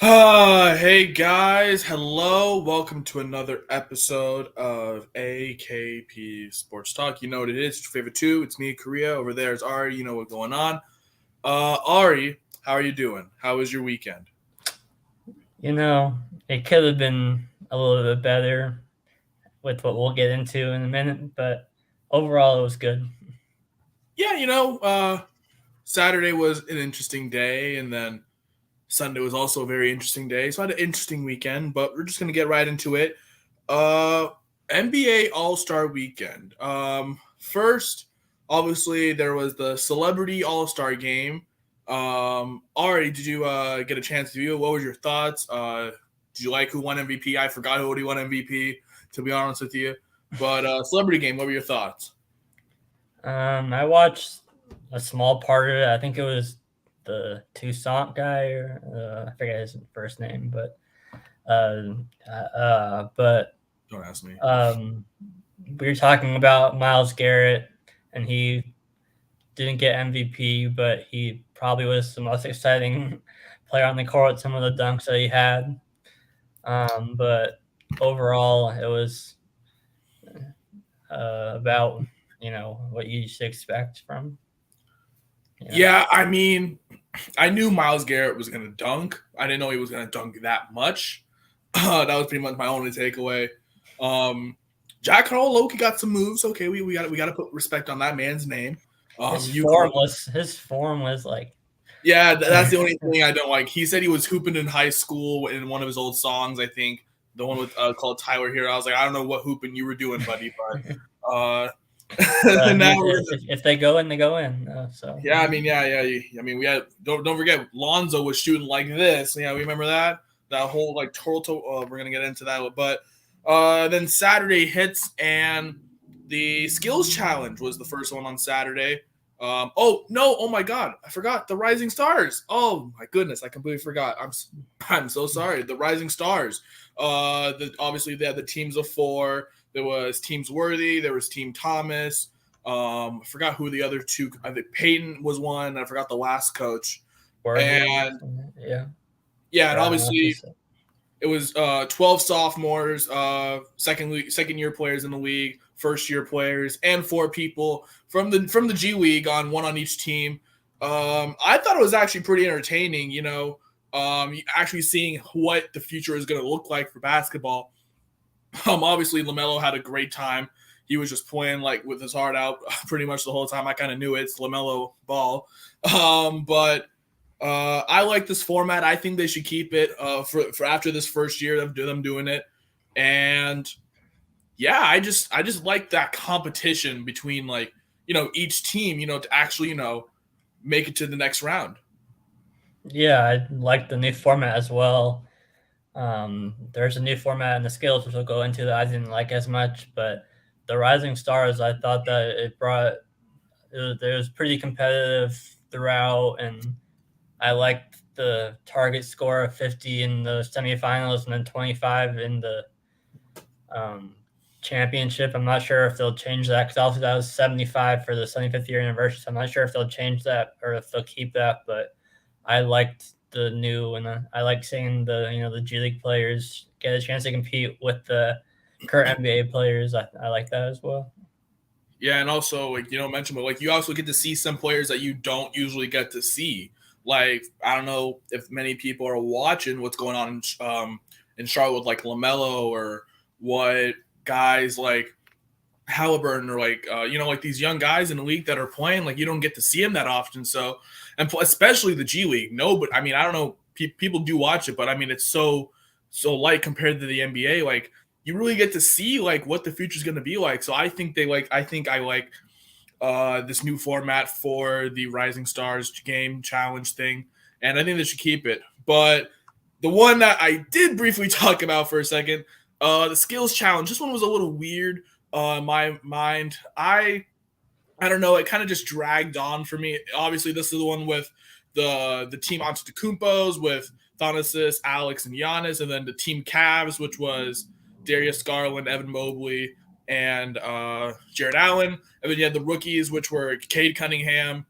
Hey guys, hello. Welcome to another episode of AKP Sports Talk. You know what it is. It's your favorite two. It's me, Kuria. Over there is Ari. You know what's going on. Ari, how are you doing? How was your weekend? It could have been a little bit better with what we'll get into in a minute, but overall it was good. Yeah, Saturday was an interesting day, and then Sunday was also a very interesting day. So I had an interesting weekend, but we're just gonna get right into it. Uh, NBA All Star Weekend. First, obviously there was the Celebrity All Star Game. Ari, did you get a chance to view it? What were your thoughts? Did you like who won MVP? I forgot who won MVP. To be honest with you, but Celebrity Game. What were your thoughts? I watched a small part of it. I think it was the Toussaint guy, or I forget his first name, but uh, uh, but Don't ask me. um, we were talking about Miles Garrett, and he didn't get MVP, but he probably was the most exciting player on the court. Some of the dunks that he had. But overall, it was about what you should expect from. Yeah, I mean, I knew Miles Garrett was going to dunk. I didn't know he was going to dunk that much. That was pretty much my only takeaway. Um, Jack Harlow Loki got some moves. Okay, we got to put respect on that man's name. His form was like Yeah, that's the only thing I don't like. He said he was hooping in high school in one of his old songs. I think the one with called Tyler Here. I was like, I don't know what hooping you were doing, buddy, but now if they go in, they go in. So yeah, I mean, yeah. I mean, we had don't forget Lonzo was shooting like this. Yeah, we remember that whole like total. We're gonna get into that, but then Saturday hits and the skills challenge was the first one on Saturday. Oh no! Oh my God! I forgot the Rising Stars. Oh my goodness! I completely forgot. I'm so sorry. The Rising Stars. Obviously they had the teams of four. There was Teams Worthy. There was Team Thomas. I forgot who the other two. I think Peyton was one. I forgot the last coach. worthy, And yeah. yeah, and Or I don't know if obviously it's it was 12 sophomores, second year players in the league, first year players, and four people from the G League on one on each team. I thought it was actually pretty entertaining. Actually seeing what the future is going to look like for basketball. Obviously LaMelo had a great time. He was just playing like with his heart out pretty much the whole time. I kind of knew it's LaMelo ball, but I like this format. I think they should keep it for after this first year of them doing it. And yeah, I just like that competition between like each team to actually make it to the next round. yeah. I like the new format as well. There's a new format in the skills, which we'll go into, that I didn't like as much, but the Rising Stars, I thought that it was pretty competitive throughout, and I liked the target score of 50 in the semifinals and then 25 in the um, championship. I'm not sure if they'll change that, because also that was 75 for the 75th year anniversary. So I'm not sure if they'll change that or if they'll keep that, but I liked the new, and I like seeing the G League players get a chance to compete with the current NBA players. I like that as well. Yeah, and also like mention, but like you also get to see some players that you don't usually get to see. Like I don't know if many people are watching what's going on in Charlotte with like Lamelo or what guys like Halliburton or like like these young guys in the league that are playing. Like you don't get to see them that often. So and especially the G League. No, but I mean I don't know. People do watch it, but I mean it's so light compared to the NBA. Like you really get to see like what the future is going to be like. So I think I like this new format for the Rising Stars game challenge thing, and I think they should keep it. But the one that I did briefly talk about for a second, the skills challenge. This one was a little weird in my mind. I don't know. It kind of just dragged on for me. Obviously, this is the one with the team Antetokounmpos with Thanasis, Alex, and Giannis, and then the team Cavs, which was Darius Garland, Evan Mobley, and Jared Allen. And then you had the rookies, which were Cade Cunningham,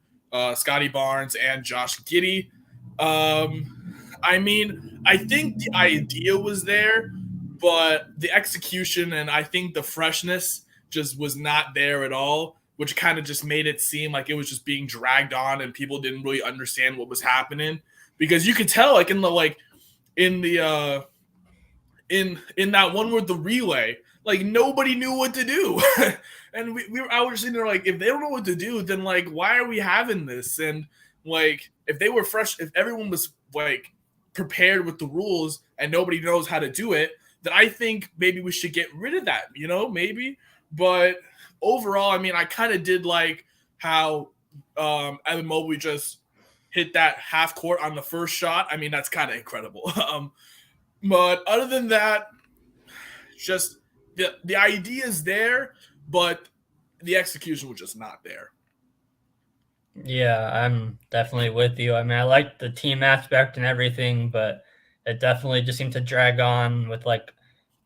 Scotty Barnes, and Josh Giddey. Um, I mean, I think the idea was there, but the execution and I think the freshness just was not there at all, which kind of just made it seem like it was just being dragged on and people didn't really understand what was happening. Because you could tell, like in the in that one with the relay, like nobody knew what to do. And I was sitting there like, if they don't know what to do, then like why are we having this? And like if they were fresh, if everyone was like prepared with the rules and nobody knows how to do it, then I think maybe we should get rid of that, maybe. But overall, I mean, I kind of did like how Evan Mobley just hit that half court on the first shot. I mean, that's kind of incredible. But other than that, just the idea is there, but the execution was just not there. Yeah, I'm definitely with you. I mean, I like the team aspect and everything, but it definitely just seemed to drag on with like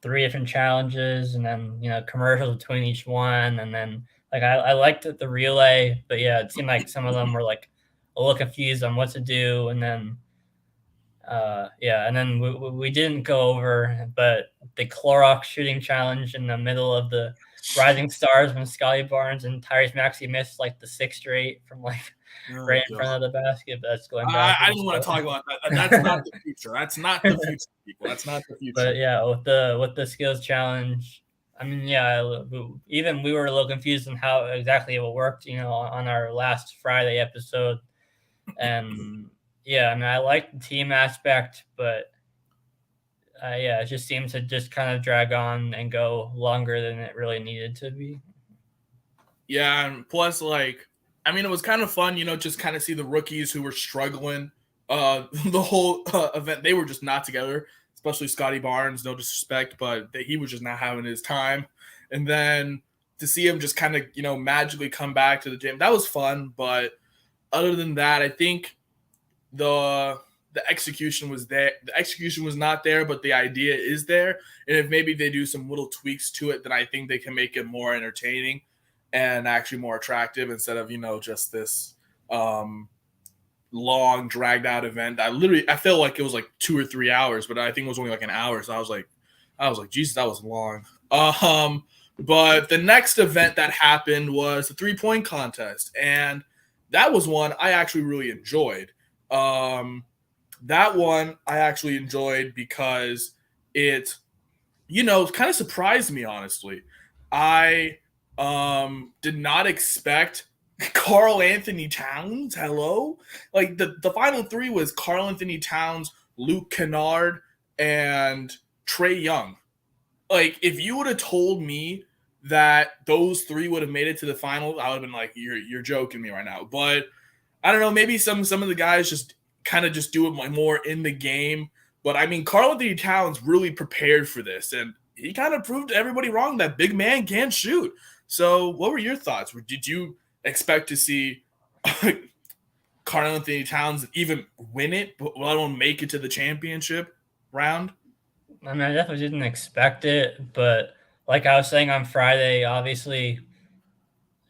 three different challenges and then, commercials between each one. And then like I liked the relay, but yeah, it seemed like some of them were like a little confused on what to do. And then yeah, and then we didn't go over, but the Clorox shooting challenge in the middle of the Rising Stars when Scotty Barnes and Tyrese Maxey missed like the sixth straight from like right in front of the basket. But that's going back. I didn't want to talk about that. That's not the future. That's not the future, people. That's not the future. But yeah, with the skills challenge, I mean, yeah, even we were a little confused on how exactly it worked, on our last Friday episode, and yeah, I mean, I like the team aspect, but yeah, it just seemed to just kind of drag on and go longer than it really needed to be. Yeah, and plus, like, I mean, it was kind of fun, just kind of see the rookies who were struggling the whole event. They were just not together, especially Scotty Barnes, no disrespect, but he was just not having his time. And then to see him just kind of, magically come back to the gym, that was fun. But other than that, I think the execution was there. The execution was not there, but the idea is there. And if maybe they do some little tweaks to it, then I think they can make it more entertaining and actually more attractive instead of, just this long dragged out event. I felt like it was like 2 or 3 hours, but I think it was only like an hour. So I was like, Jesus, that was long. But the next event that happened was the 3-point contest. And that was one I actually really enjoyed. That one I actually enjoyed because it, kind of surprised me, honestly. I did not expect Karl Anthony Towns. Hello? Like the final three was Karl Anthony Towns, Luke Kennard, and Trae Young. Like, if you would have told me that those three would have made it to the final, I would have been like, you're joking me right now. But I don't know, maybe some of the guys just kind of just do it like more in the game. But I mean, Karl Anthony Towns really prepared for this, and he kind of proved everybody wrong that big man can shoot. So what were your thoughts? Did you expect to see Karl Anthony Towns even win it, let alone make it to the championship round? I mean, I definitely didn't expect it, but like I was saying on Friday, obviously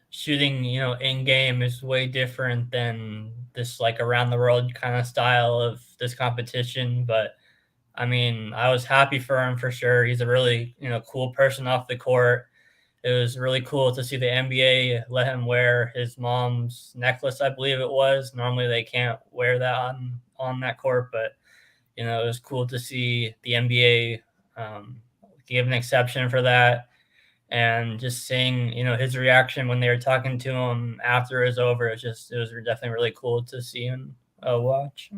shooting, in game is way different than this like around the world kind of style of this competition. But I mean, I was happy for him for sure. He's a really, cool person off the court. It was really cool to see the NBA let him wear his mom's necklace, I believe it was. Normally they can't wear that on that court, but it was cool to see the NBA give an exception for that. And just seeing, his reaction when they were talking to him after it was over, it was definitely really cool to see him watch.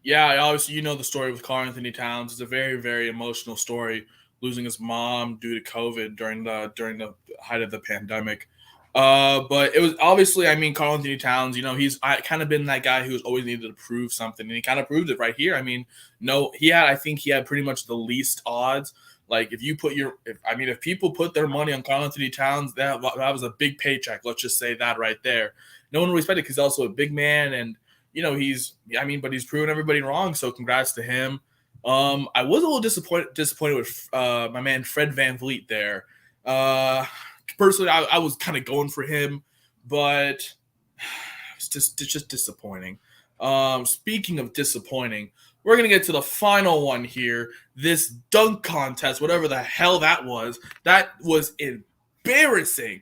Yeah, obviously, the story with Karl Anthony Towns. It's a very, very emotional story, losing his mom due to COVID during the height of the pandemic. But it was obviously, I mean, Karl Anthony Towns, he's kind of been that guy who's always needed to prove something, and he kind of proved it right here. I mean, I think he had pretty much the least odds. Like if people put their money on Karl Anthony Towns, that was a big paycheck. Let's just say that right there. No one respected because he's also a big man, and but he's proven everybody wrong. So congrats to him. I was a little disappointed with my man Fred VanVleet there. Personally, I was kind of going for him, but it's just disappointing. Speaking of disappointing, we're going to get to the final one here. This dunk contest, whatever the hell that was embarrassing.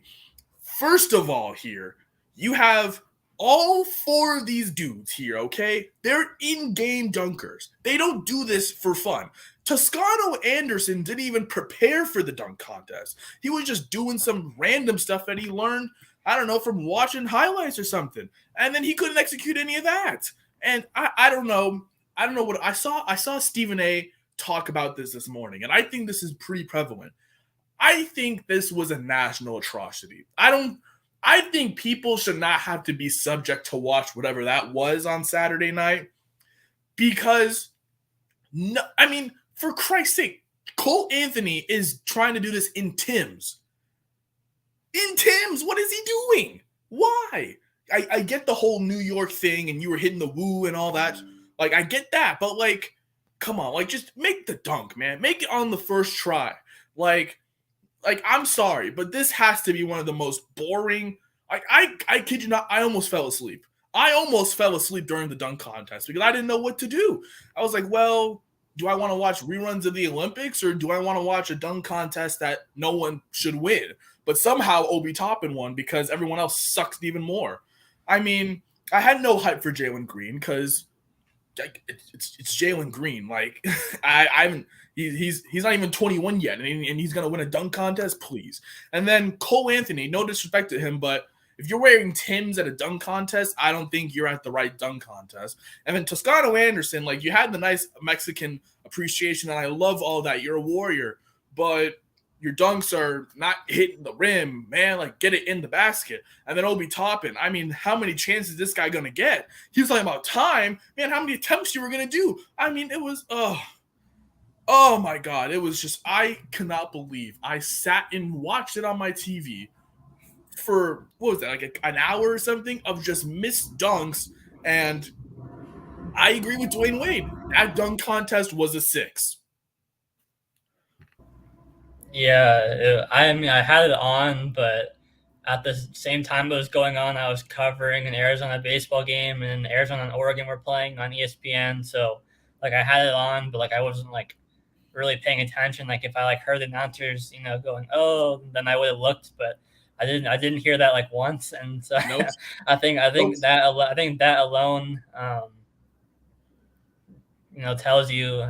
First of all, here, you have all 4 of these dudes here, okay? They're in-game dunkers. They don't do this for fun. Toscano Anderson didn't even prepare for the dunk contest. He was just doing some random stuff that he learned, I don't know, from watching highlights or something. And then he couldn't execute any of that. And I don't know. I don't know what I saw. I saw Stephen A talk about this morning, and I think this is pretty prevalent. I think this was a national atrocity. I think people should not have to be subject to watch whatever that was on Saturday night because, no, I mean, for Christ's sake, Cole Anthony is trying to do this in Tim's. In Tim's, what is he doing? Why? I get the whole New York thing and you were hitting the woo and all that. Like, I get that, but like, come on, like, just make the dunk, man. Make it on the first try. Like, I'm sorry, but this has to be one of the most boring. I kid you not, I almost fell asleep. I almost fell asleep during the dunk contest because I didn't know what to do. I was like, well, do I want to watch reruns of the Olympics or do I want to watch a dunk contest that no one should win? But somehow Obi Toppin won because everyone else sucks even more. I mean, I had no hype for Jalen Green because it's Jalen Green. Like, he's not even 21 yet, and he's gonna win a dunk contest, please. And then Cole Anthony, no disrespect to him, but if you're wearing Tim's at a dunk contest, I don't think you're at the right dunk contest. And then Toscano Anderson, like, you had the nice Mexican appreciation, and I love all that. You're a warrior, but your dunks are not hitting the rim, man. Like, get it in the basket. And then Obi Toppin, I mean, how many chances is this guy gonna get? He was talking about time, man. How many attempts you were gonna do? I mean, it was oh my God, it was just, I cannot believe I sat and watched it on my TV for, what was that, like an hour or something of just missed dunks. And I agree with Dwayne Wade. That dunk contest was a 6. Yeah, I mean, I had it on, but at the same time it was going on, I was covering an Arizona baseball game, and Arizona and Oregon were playing on ESPN. So, like, I had it on, but like I wasn't like really paying attention. Like, if I like heard the announcers, going, "Oh," then I would have looked, but I didn't. I didn't hear that like once, and so Nope. I think Nope. that alone, tells you,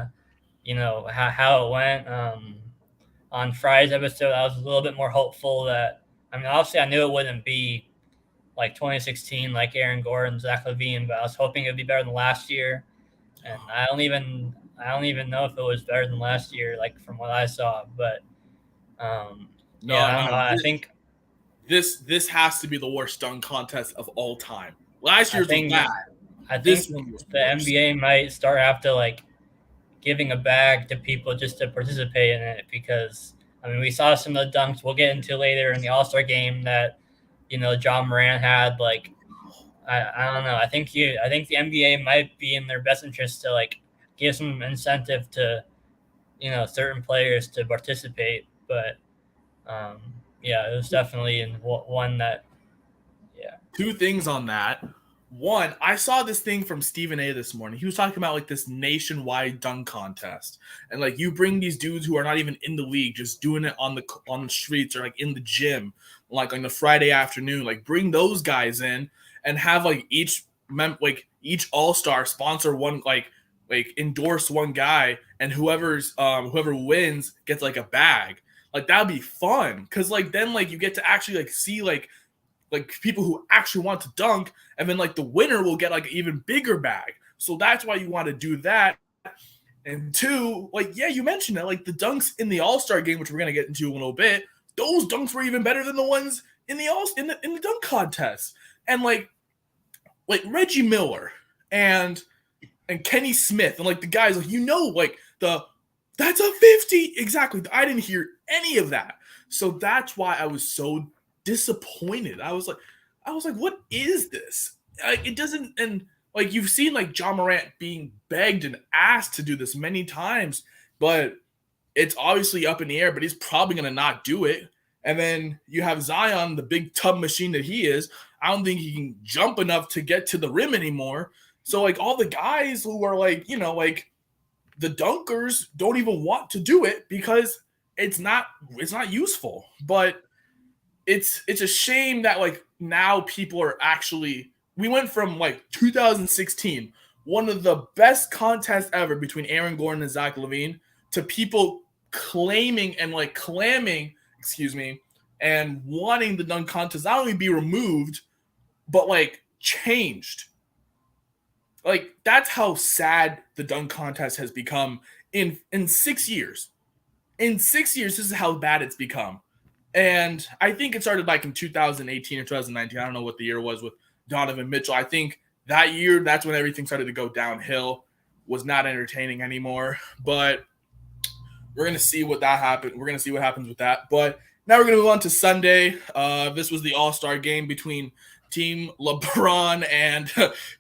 how it went. On Friday's episode, I was a little bit more hopeful that, I mean, obviously I knew it wouldn't be like 2016, like Aaron Gordon, Zach LaVine, but I was hoping it'd be better than last year. And I don't even know if it was better than last year, like from what I saw. But No, yeah, I don't know. I think this has to be the worst dunk contest of all time. Last year's was bad. I This think one was the worse. NBA might start after like giving a bag to people just to participate in it, because I mean, we saw some of the dunks we'll get into later in the All-Star game that John Moran had. Like, I don't know. I think the NBA might be in their best interest to like give some incentive to certain players to participate. But yeah, it was definitely in one that, yeah. 2 things on that. One, I saw this thing from Stephen A this morning. He was talking about like this nationwide dunk contest, and like you bring these dudes who are not even in the league, just doing it on the streets or like in the gym, like on the Friday afternoon. Like, bring those guys in and have like each all-star sponsor one, like endorse one guy, and whoever wins gets like a bag. Like, that'd be fun because like then like you get to actually like see like people who actually want to dunk, and then like the winner will get like an even bigger bag. So that's why you want to do that. And 2, like, yeah, you mentioned that like the dunks in the All-Star game, which we're gonna get into in a little bit, those dunks were even better than the ones in the dunk contest. And like Reggie Miller and Kenny Smith and like the guys, like, like that's a 50 exactly. I didn't hear any of that. So that's why I was so disappointed. I was like, what is this? Like, it doesn't. And like, you've seen like John Morant being begged and asked to do this many times, but it's obviously up in the air. But he's probably gonna not do it. And then you have Zion, the big tub machine that he is. I don't think he can jump enough to get to the rim anymore. So like all the guys who are like, like the dunkers don't even want to do it because it's not useful. But it's a shame that like now people are actually, we went from like 2016, one of the best contests ever between Aaron Gordon and Zach LaVine, to people claiming and like clamming, excuse me, and wanting the dunk contest not only be removed, but like changed. Like that's how sad the dunk contest has become in 6 years. In 6 years, this is how bad it's become. And I think it started like in 2018 or 2019. I don't know what the year was with Donovan Mitchell. I think that year, that's when everything started to go downhill. Was not entertaining anymore. But we're gonna see what that happened. We're gonna see what happens with that. But now we're gonna move on to Sunday. This was the All-Star game between Team LeBron and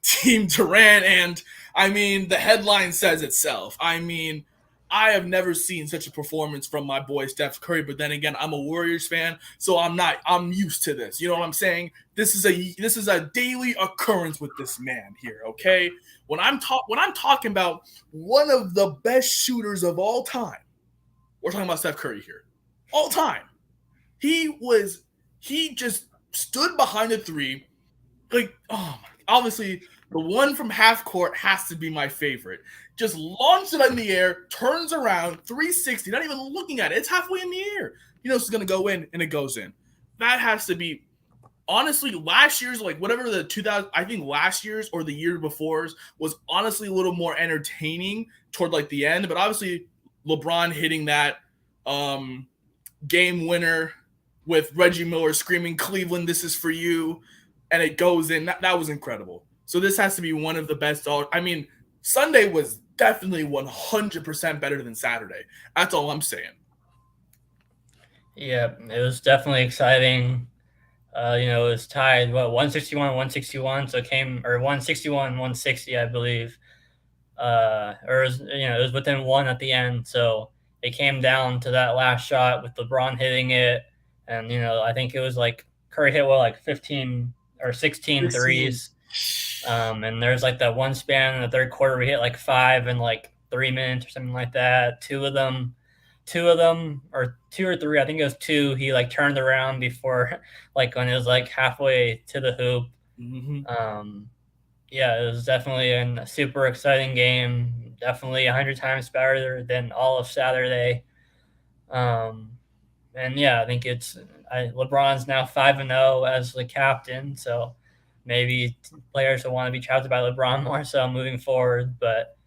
Team Durant. And I mean, the headline says itself. I mean, I have never seen such a performance from my boy Steph Curry, but then again, I'm a Warriors fan, so I'm used to this. You know what I'm saying? This is a daily occurrence with this man here, okay? When I'm talking about one of the best shooters of all time, we're talking about Steph Curry here. All time. He just stood behind the three. Like, oh my, obviously the one from half court has to be my favorite. Just launched it in the air, turns around, 360, not even looking at it. It's halfway in the air. You know it's going to go in, and it goes in. That has to be, honestly, last year's, like whatever the 2000, I think last year's or the year before's was honestly a little more entertaining toward like the end. But obviously LeBron hitting that game winner with Reggie Miller screaming, "Cleveland, this is for you," and it goes in. That was incredible. So this has to be one of the best. I mean, Sunday was definitely 100% better than Saturday. That's all I'm saying. Yeah, it was definitely exciting. It was tied 161, so it came, or 161, 160, I believe. Or it was within one at the end, so it came down to that last shot with LeBron hitting it, and I think it was like Curry hit like 15 or 16 threes. And there's like that one span in the third quarter we hit like 5 in like 3 minutes or something like that. Two of them, or 2 or 3, I think it was 2. He like turned around before, like when it was like halfway to the hoop. Mm-hmm. Yeah, it was definitely a super exciting game. Definitely 100 times better than all of Saturday. And yeah, I think LeBron's now 5-0 as the captain, so maybe players will want to be drafted by LeBron more so moving forward. But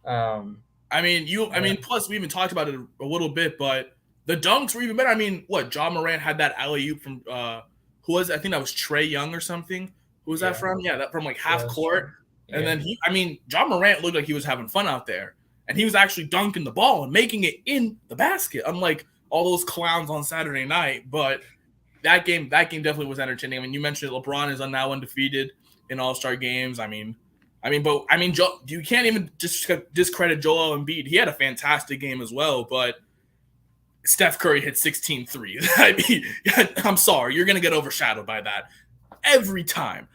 I mean, plus we even talked about it a little bit, but the dunks were even better. I mean, what, John Morant had that alley oop from who was, I think that was Trey Young or something. Who was that from? Yeah, that from like half court. And then John Morant looked like he was having fun out there, and he was actually dunking the ball and making it in the basket, unlike all those clowns on Saturday night. But that game definitely was entertaining. I mean, you mentioned LeBron is now undefeated in All-Star games. You can't even discredit Joel Embiid. He had a fantastic game as well, but Steph Curry hit 16 threes. I mean, I'm sorry, you're gonna get overshadowed by that every time.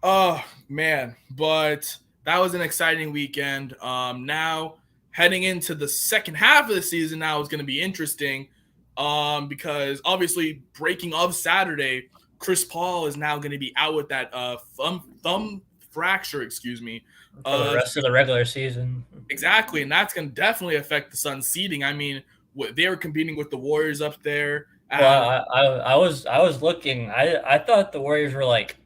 Oh man, but that was an exciting weekend. Now heading into the second half of the season, now is going to be interesting. Because obviously breaking of Saturday, Chris Paul is now going to be out with that thumb fracture, excuse me, for the rest of the regular season. Exactly, and that's going to definitely affect the Suns' seeding. I mean, they were competing with the Warriors up there. Well, I was looking. I thought the Warriors were like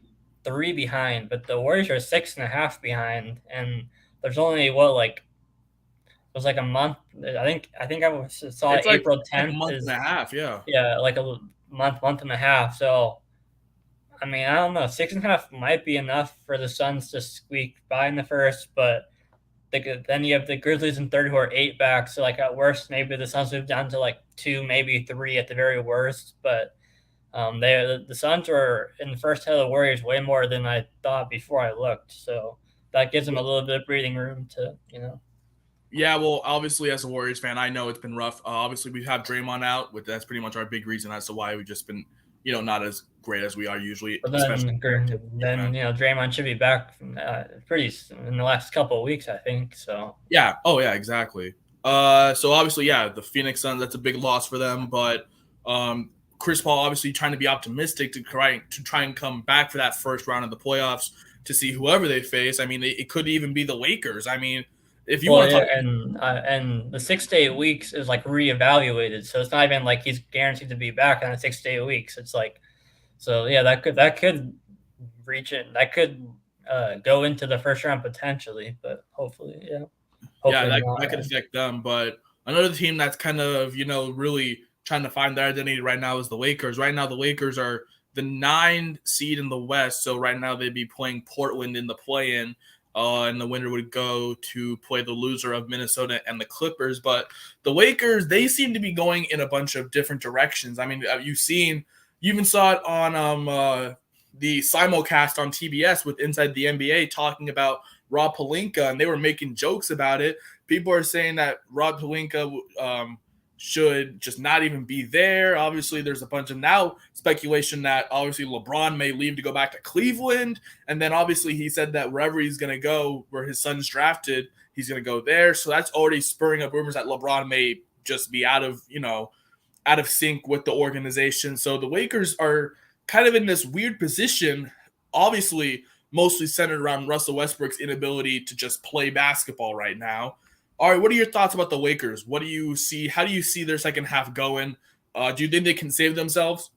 3 behind, but the Warriors are 6.5 behind, and there's only it was like a month. I think I saw it's April 10th like a month and a half. Yeah, like a month and a half. So I mean, I don't know. 6.5 might be enough for the Suns to squeak by in the first, but then you have the Grizzlies in third who are 8 back. So like at worst, maybe the Suns move down to like 2, maybe 3 at the very worst. But the Suns are in the first head of the Warriors way more than I thought before I looked. So that gives them a little bit of breathing room to. Yeah, well, obviously as a Warriors fan, I know it's been rough. Obviously we have Draymond out, that's pretty much our big reason as to why we've just been not as great as we are usually, But especially. then Draymond should be back pretty in the last couple of weeks, I think. So Yeah. Oh yeah, exactly. So obviously, yeah, the Phoenix Suns, that's a big loss for them, but Chris Paul obviously trying to be optimistic to try and come back for that first round of the playoffs to see whoever they face. I mean, it could even be the Lakers. I mean, if you want to talk, and the 6 to 8 weeks is like reevaluated, so it's not even like he's guaranteed to be back in 6 to 8 weeks. It's like, so yeah, that could reach it. That could go into the first round potentially, but hopefully, yeah. yeah, Hopefully not. that could affect them. But another team that's kind of really trying to find their identity right now is the Lakers. Right now, the Lakers are the 9 seed in the West, so right now they'd be playing Portland in the play-in. And the winner would go to play the loser of Minnesota and the Clippers. But the Lakers, they seem to be going in a bunch of different directions. I mean, you even saw it on the simulcast on TBS with Inside the NBA talking about Rob Pelinka, and they were making jokes about it. People are saying that Rob Pelinka should just not even be there. Obviously, there's a bunch of now speculation that obviously LeBron may leave to go back to Cleveland. And then obviously he said that wherever he's going to go, where his son's drafted, he's going to go there. So that's already spurring up rumors that LeBron may just be out of sync with the organization. So the Lakers are kind of in this weird position, obviously mostly centered around Russell Westbrook's inability to just play basketball right now. All right, what are your thoughts about the Lakers? What do you see? How do you see their second half going? Do you think they can save themselves?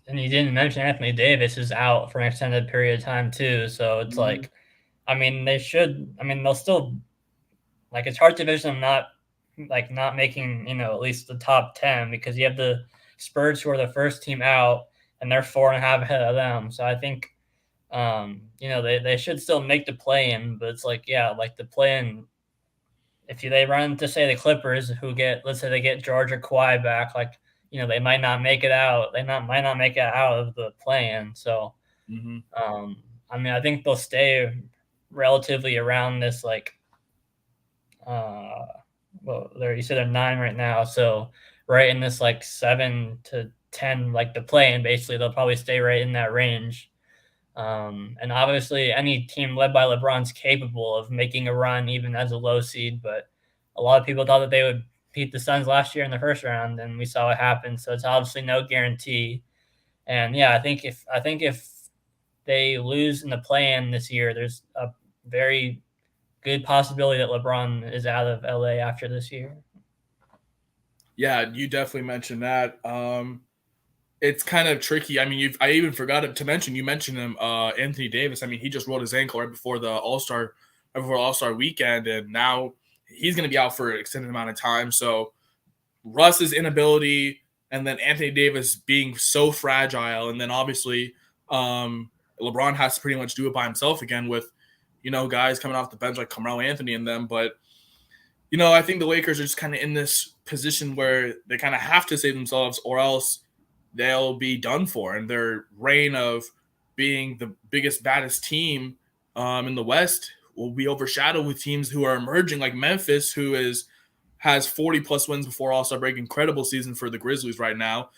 And you didn't mention Anthony Davis is out for an extended period of time too. So it's like, I mean, they'll still, like, it's hard to envision them not making, at least the top 10, because you have the Spurs, who are the first team out, and they're 4.5 ahead of them. So I think, they should still make the play-in, but it's like, yeah, like the play-in, if they run into, say, the Clippers, let's say they get George or Kawhi back, like, they might not make it out. Might not make it out of the play-in. So, I mean, I think they'll stay relatively around this, like, you said they're 9 right now. So right in this, like, 7 to 10, like the play-in, basically they'll probably stay right in that range. And obviously any team led by LeBron's capable of making a run even as a low seed, but a lot of people thought that they would beat the Suns last year in the first round, and we saw what happened. So it's obviously no guarantee. And yeah, I think if they lose in the play-in this year, there's a very good possibility that LeBron is out of LA after this year. Yeah, you definitely mentioned that. It's kind of tricky. I mean, I even forgot to mention. You mentioned him, Anthony Davis. I mean, he just rolled his ankle right before All-Star weekend, and now he's going to be out for an extended amount of time. So Russ's inability, and then Anthony Davis being so fragile, and then obviously LeBron has to pretty much do it by himself again with guys coming off the bench like Carmelo Anthony and them. But I think the Lakers are just kind of in this position where they kind of have to save themselves, or else they'll be done for, and their reign of being the biggest, baddest team in the West will be overshadowed with teams who are emerging, like Memphis, who has 40-plus wins before All-Star break. Incredible season for the Grizzlies right now.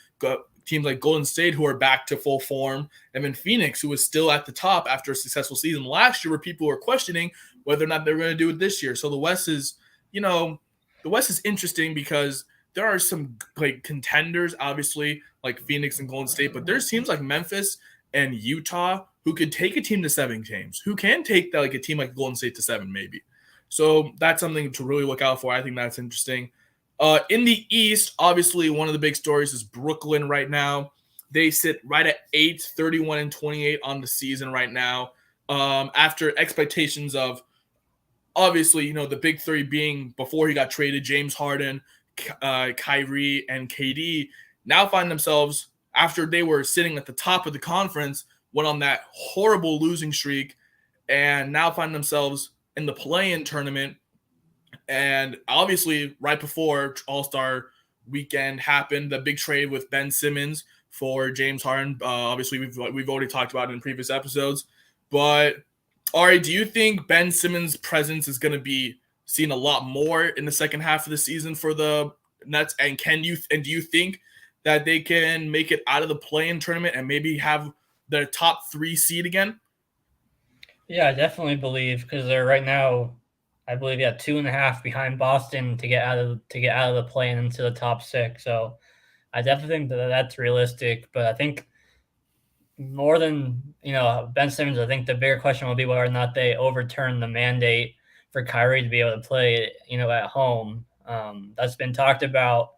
Teams like Golden State, who are back to full form, and then Phoenix, who is still at the top after a successful season last year, where people were questioning whether or not they're going to do it this year. So the West is, interesting because there are some like contenders, obviously, like Phoenix and Golden State, but there's teams like Memphis and Utah who could take a team to 7 games, who can take a team like Golden State to 7 maybe. So that's something to really look out for. I think that's interesting. In the East, obviously, one of the big stories is Brooklyn right now. They sit right at 8, 31 and 28 on the season right now. After expectations of, obviously, the big 3 being, before he got traded, James Harden, Kyrie, and KD, now find themselves, after they were sitting at the top of the conference, went on that horrible losing streak, and now find themselves in the play-in tournament. And obviously, right before All-Star weekend happened, the big trade with Ben Simmons for James Harden. Obviously, we've already talked about it in previous episodes. But Ari, do you think Ben Simmons' presence is going to be seen a lot more in the second half of the season for the Nets? And do you think that they can make it out of the play-in tournament and maybe have their top 3 seed again? Yeah, I definitely believe because they're right now, I believe, yeah, 2.5 behind Boston to get out of the play and into the top 6. So I definitely think that that's realistic. But I think more than Ben Simmons, I think the bigger question will be whether or not they overturn the mandate for Kyrie to be able to play, at home. That's been talked about,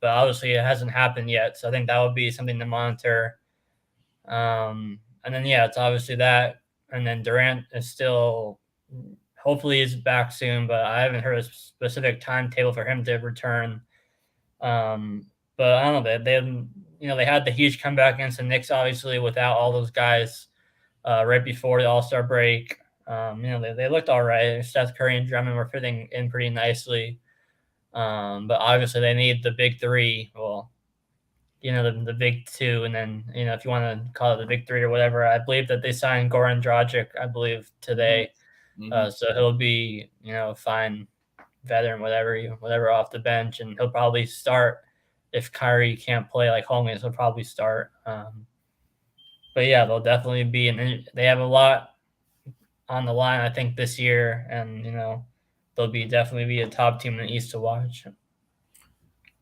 but obviously it hasn't happened yet. So I think that would be something to monitor. And then yeah, it's obviously that, and then Durant is still hopefully he's back soon, but I haven't heard a specific timetable for him to return. But I don't know. They had the huge comeback against the Knicks, obviously without all those guys right before the All Star break. They looked all right. Seth Curry and Drummond were fitting in pretty nicely. But obviously they need the big three. Well, the big two, and then if you want to call it the big three or whatever. I believe that they signed Goran Dragic, I believe today. Mm-hmm. So he'll be fine veteran, whatever off the bench, and he'll probably start if Kyrie can't play like home games. He'll probably start. But yeah, they'll definitely be, and they have a lot on the line, I think, this year, and they'll definitely be a top team in the East to watch.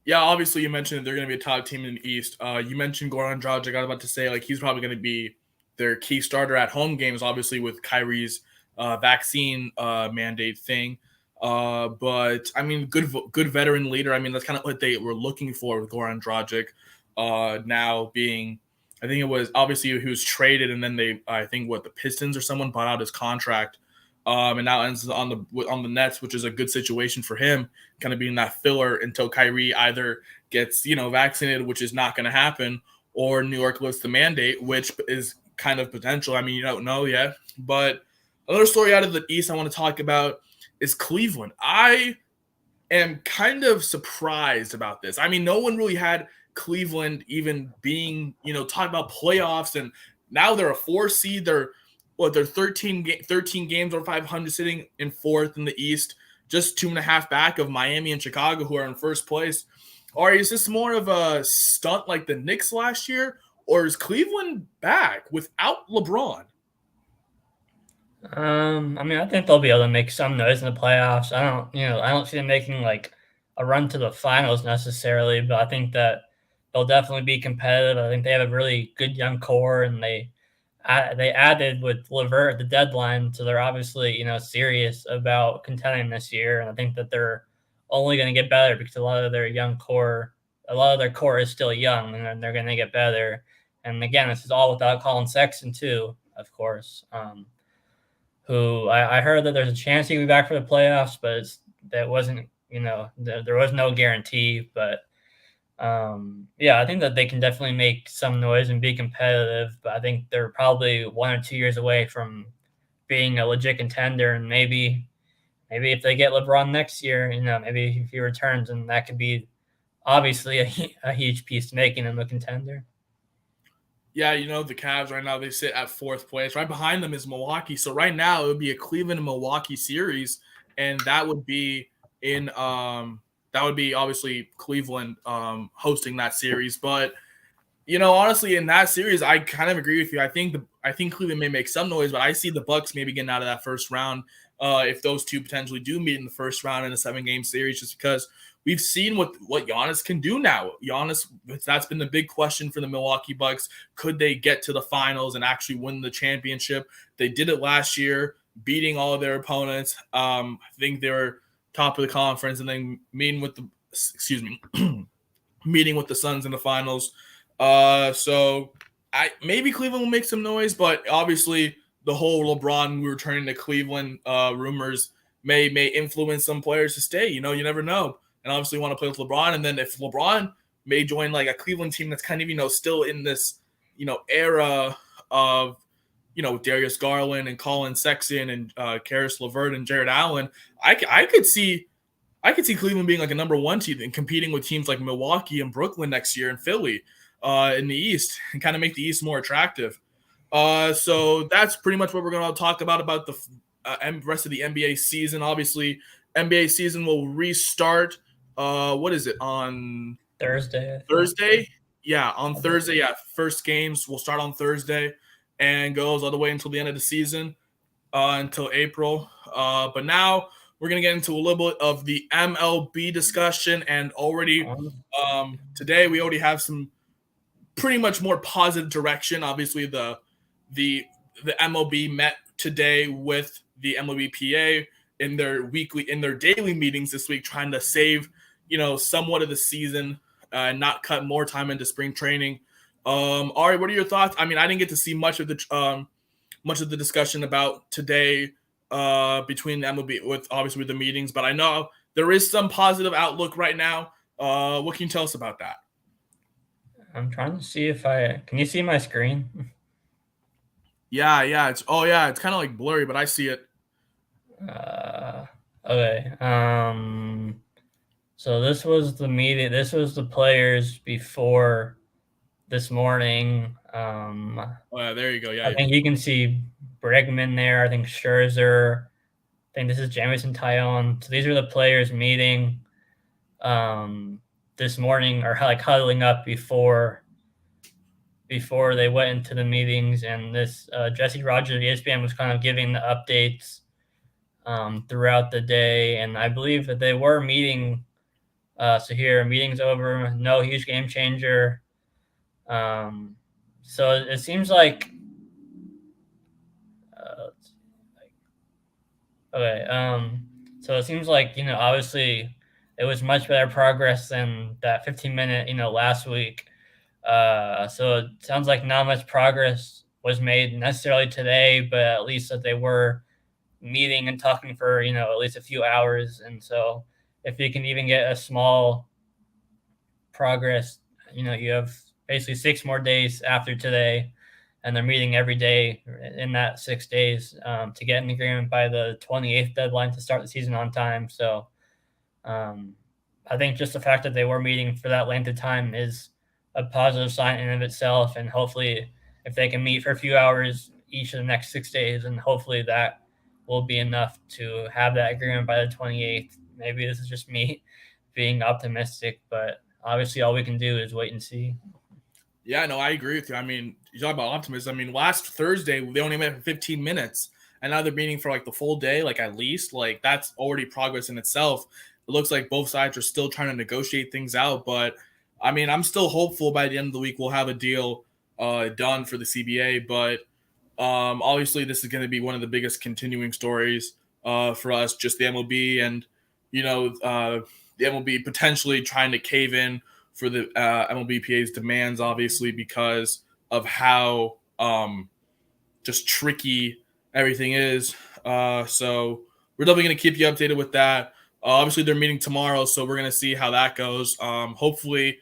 Yeah, obviously you mentioned they're going to be a top team in the East. You mentioned Goran Dragic. I was about to say he's probably going to be their key starter at home games, obviously with Kyrie's vaccine mandate thing. But I mean, good veteran leader. I mean, that's kind of what they were looking for with Goran Dragic. Now being, I think it was obviously he was traded, and then I think the Pistons or someone bought out his contract. And now ends on the Nets, which is a good situation for him, kind of being that filler until Kyrie either gets vaccinated, which is not going to happen, or New York lifts the mandate, which is kind of potential. I mean, you don't know yet. But another story out of the East I want to talk about is Cleveland. I am kind of surprised about this. I mean, no one really had Cleveland even being talking about playoffs, and now they're a 4 seed. They're 13 games or 500, sitting in 4th in the East, just 2.5 back of Miami and Chicago, who are in 1st place. Or is this more of a stunt like the Knicks last year, or is Cleveland back without LeBron? I mean, I think they'll be able to make some noise in the playoffs. I don't see them making like a run to the finals necessarily, but I think that they'll definitely be competitive. I think they have a really good young core, and they added with LeVert at the deadline, so they're obviously serious about contending this year. And I think that they're only going to get better because a lot of their core is still young, and they're going to get better. And again, this is all without Colin Sexton too, of course. Who I heard that there's a chance he could be back for the playoffs, but that wasn't there was no guarantee. But yeah, I think that they can definitely make some noise and be competitive, but I think they're probably 1 or 2 years away from being a legit contender. And maybe if they get LeBron next year, maybe if he returns, and that could be obviously a huge piece to making them a contender. Yeah, the Cavs right now, they sit at 4th place. Right behind them is Milwaukee. So right now it would be a Cleveland and Milwaukee series, and that would be obviously Cleveland hosting that series. But honestly, in that series, I kind of agree with you. I think Cleveland may make some noise, but I see the Bucks maybe getting out of that first round if those two potentially do meet in the first round in a 7-game series, just because we've seen what Giannis can do now. Giannis, that's been the big question for the Milwaukee Bucks. Could they get to the finals and actually win the championship? They did it last year, beating all of their opponents. I think they were top of the conference, and then meeting with the Suns in the finals. So maybe Cleveland will make some noise, but obviously the whole LeBron returning to Cleveland rumors may influence some players to stay. You never know. And obviously want to play with LeBron. And then if LeBron may join like a Cleveland team that's kind of, still in this, era of, Darius Garland and Colin Sexton and Karis LeVert and Jared Allen, I could see Cleveland being like a number 1 team and competing with teams like Milwaukee and Brooklyn next year and Philly in the East, and kind of make the East more attractive. So that's pretty much what we're going to talk about the rest of the NBA season. Obviously, NBA season will restart. What is it, on Thursday? Thursday? Yeah, on Thursday. Yeah, first games will start on Thursday and goes all the way until the end of the season, until April. But now we're gonna get into a little bit of the MLB discussion, and already today we already have some pretty much more positive direction. Obviously, the the MLB met today with the MLBPA in their daily meetings this week, trying to save somewhat of the season and not cut more time into spring training. Ari, what are your thoughts? I mean, I didn't get to see much of the discussion about today between the MLB with obviously with the meetings, but I know there is some positive outlook right now. What can you tell us about that? I'm trying to see if can you see my screen? Yeah. It's kind of like blurry, but I see it. Okay. So this was the meeting. This was the players before this morning. Oh yeah, there you go. Yeah, I think you can see Bregman there. I think Scherzer. I think this is Jamison Tyone. So these are the players meeting this morning, or like huddling up before they went into the meetings. And this Jesse Rogers of ESPN was kind of giving the updates throughout the day. And I believe that they were meeting. So here, meeting's over. No huge game changer. So it seems like. Okay. So it seems like, obviously it was much better progress than that 15-minute, last week. So it sounds like not much progress was made necessarily today, but at least that they were meeting and talking for, at least a few hours. And so if you can even get a small progress, you have basically 6 more days after today, and they're meeting every day in that 6 days to get an agreement by the 28th deadline to start the season on time. So I think just the fact that they were meeting for that length of time is a positive sign in and of itself. And hopefully if they can meet for a few hours each of the next 6 days, and hopefully that will be enough to have that agreement by the 28th. Maybe this is just me being optimistic, but obviously all we can do is wait and see. Yeah, no, I agree with you. I mean, you talk about optimism. I mean, last Thursday they only met for 15 minutes, and now they're meeting for like the full day, like at least. Like that's already progress in itself. It looks like both sides are still trying to negotiate things out, but I mean, I'm still hopeful by the end of the week we'll have a deal done for the CBA. But obviously, this is going to be one of the biggest continuing stories for us, just the MLB, and the MLB potentially trying to cave in for the MLBPA's demands, obviously, because of how just tricky everything is. So we're definitely going to keep you updated with that. Obviously, they're meeting tomorrow, so we're going to see how that goes. Hopefully,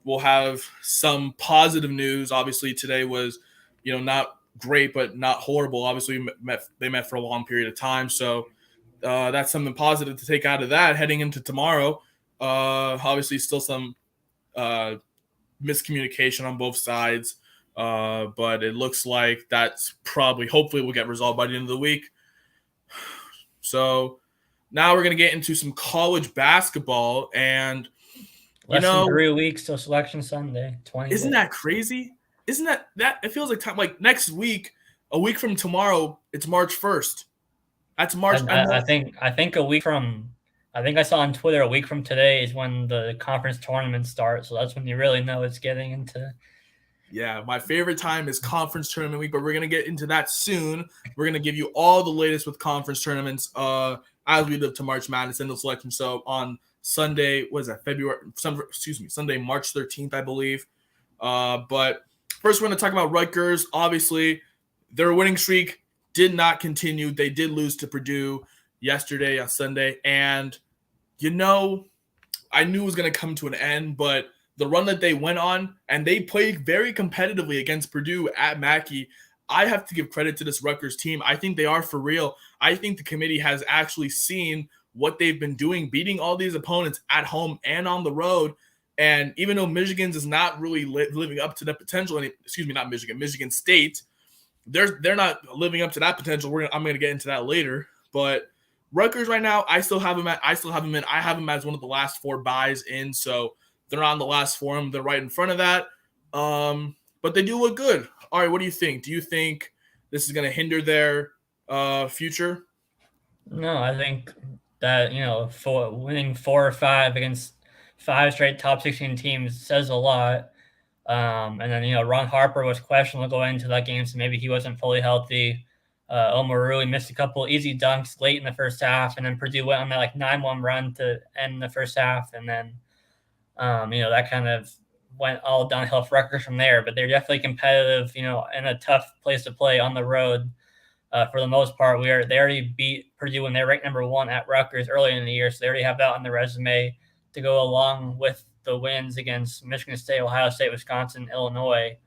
we'll have some positive news. Obviously, today was, not great, but not horrible. Obviously, they met for a long period of time, so that's something positive to take out of that heading into tomorrow. Obviously, still some miscommunication on both sides, but it looks like that's hopefully will get resolved by the end of the week. So now we're going to get into some college basketball, and less than 3 weeks till Selection Sunday. 20. Isn't that crazy? Isn't that it feels like time? Like next week, a week from tomorrow, it's March 1st. That's March. I think a week from. I think I saw on Twitter a week from today is when the conference tournament starts. So that's when you really know it's getting into. Yeah, my favorite time is conference tournament week, but we're going to get into that soon. We're going to give you all the latest with conference tournaments as we live to March Madness and the selection. So on Sunday, what is that, Sunday, March 13th, I believe. But first, we're going to talk about Rutgers. Obviously, their winning streak did not continue. They did lose to Purdue yesterday on Sunday. And, I knew it was going to come to an end, but the run that they went on, and they played very competitively against Purdue at Mackey. I have to give credit to this Rutgers team. I think they are for real. I think the committee has actually seen what they've been doing, beating all these opponents at home and on the road. And even though Michigan's is not really living up to that potential, not Michigan, Michigan State, they're not living up to that potential. I'm going to get into that later. But Rutgers right now, I still have them in. I have them as one of the last 4 buys in. So they're on the last four. They're right in front of that. But they do look good. All right, what do you think? Do you think this is going to hinder their future? No, I think that, for winning 4 or 5 against 5 straight top 16 teams says a lot. And then, Ron Harper was questionable going into that game, so maybe he wasn't fully healthy. Omar Rui missed a couple easy dunks late in the first half, and then Purdue went on that like 9-1 run to end the first half, and then that kind of went all downhill for Rutgers from there. But they're definitely competitive, and a tough place to play on the road. For the most part, they already beat Purdue when they're ranked number 1 at Rutgers early in the year, so they already have that on the resume to go along with the wins against Michigan State, Ohio State, Wisconsin, Illinois.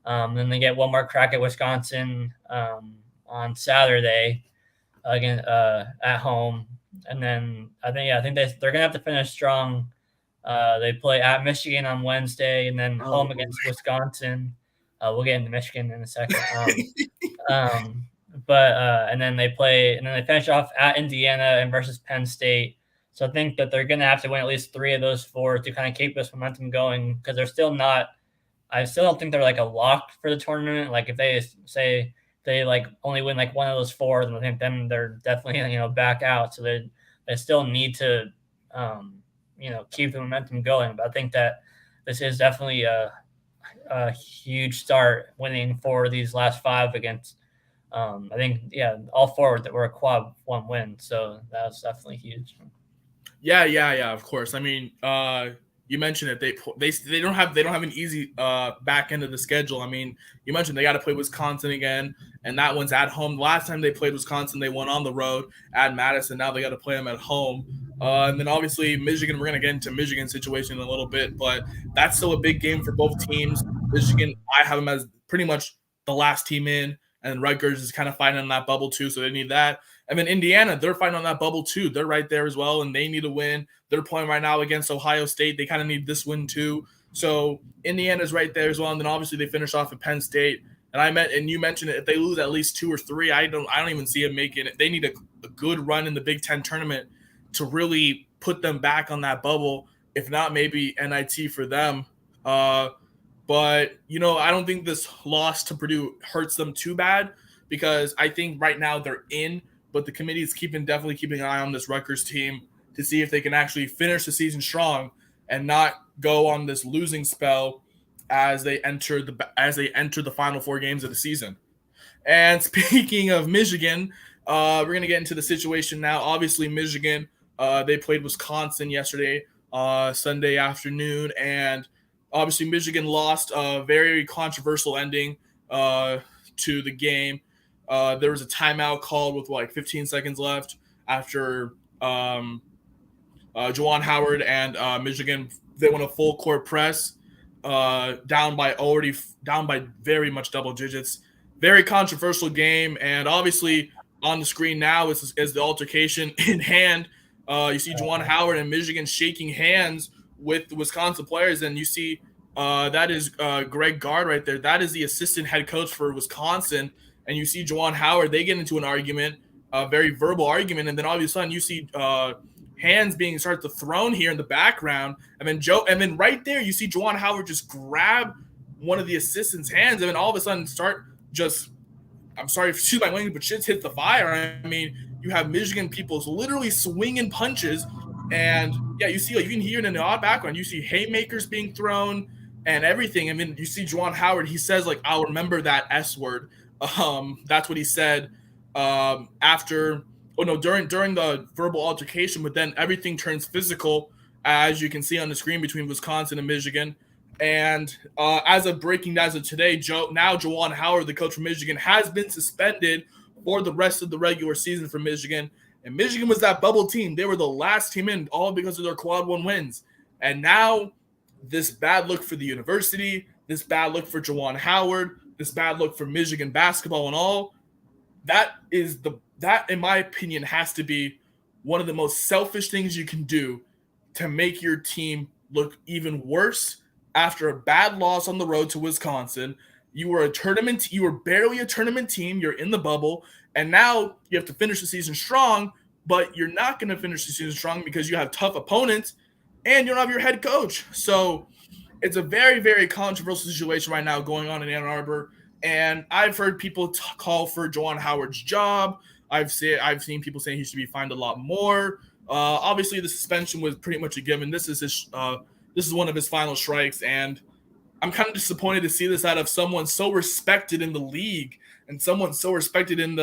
Then they get one more crack at Wisconsin on Saturday again at home, and then I think they're gonna have to finish strong. They play at Michigan on Wednesday, and then home against Wisconsin. We'll get into Michigan in a second. And then they finish off at Indiana and versus Penn State. So I think that they're going to have to win at least 3 of those 4 to kind of keep this momentum going, because they're still not. I still don't think they're like a lock for the tournament. Like if they say they like only win like 1 of those 4, then I think then they're definitely back out. So they still need to keep the momentum going. But I think that this is definitely a huge start, winning 4 of these last 5 against. I think all 4 that were a quad 1 win, so that was definitely huge. Yeah. Of course. I mean, you mentioned it. They don't have an easy back end of the schedule. I mean, you mentioned they got to play Wisconsin again, and that one's at home. Last time they played Wisconsin, they won on the road at Madison. Now they got to play them at home. And then obviously Michigan. We're gonna get into Michigan's situation in a little bit, but that's still a big game for both teams. Michigan, I have them as pretty much the last team in, and Rutgers is kind of fighting on that bubble too, so they need that. And then Indiana, they're fighting on that bubble too. They're right there as well, and they need a win. They're playing right now against Ohio State. They kind of need this win too. So Indiana's right there as well. And then obviously they finish off at Penn State. And you mentioned it, if they lose at least 2 or 3, I don't even see them making it. They need a good run in the Big Ten tournament to really put them back on that bubble. If not, maybe NIT for them. But, I don't think this loss to Purdue hurts them too bad, because I think right now they're in, but the committee is definitely keeping an eye on this Rutgers team to see if they can actually finish the season strong and not go on this losing spell as they enter the final 4 games of the season. And speaking of Michigan, we're going to get into the situation now. Obviously, Michigan, they played Wisconsin yesterday, Sunday afternoon, and obviously Michigan lost a very controversial ending to the game. There was a timeout called with 15 seconds left after Juwan Howard and Michigan, they went a full court press, down by very much double digits. Very controversial game, and obviously on the screen now is the altercation in hand. You see Juwan Howard and Michigan shaking hands with the Wisconsin players, and you see that is Greg Gard right there. That is the assistant head coach for Wisconsin, and you see Juwan Howard. They get into an argument, a very verbal argument, and then all of a sudden you see hands being started to thrown here in the background, and then right there you see Juwan Howard just grab one of the assistants' hands, and then all of a sudden start just. I'm sorry if excuse my language, but shit's hit the fire. I mean, you have Michigan people literally swinging punches, and yeah, you see, you can hear it in the odd background. You see haymakers being thrown and everything, and then you see Juwan Howard. He says "I'll remember that S word." That's what he said after. Oh no, during the verbal altercation, but then everything turns physical, as you can see on the screen between Wisconsin and Michigan. And as of today, Juwan Howard, the coach from Michigan, has been suspended for the rest of the regular season for Michigan. And Michigan was that bubble team. They were the last team in, all because of their quad 1 wins. And now this bad look for the university, this bad look for Juwan Howard, this bad look for Michigan basketball and all, that, in my opinion, has to be one of the most selfish things you can do to make your team look even worse. After a bad loss on the road to Wisconsin, you were barely a tournament team. You're in the bubble, and now you have to finish the season strong, but you're not going to finish the season strong because you have tough opponents and you don't have your head coach. So it's a very, very controversial situation right now going on in Ann Arbor. And I've heard people call for Juwan Howard's job. I've seen people saying he should be fined a lot more. Obviously, the suspension was pretty much a given. This is one of his final strikes, and I'm kind of disappointed to see this out of someone so respected in the league and someone so respected in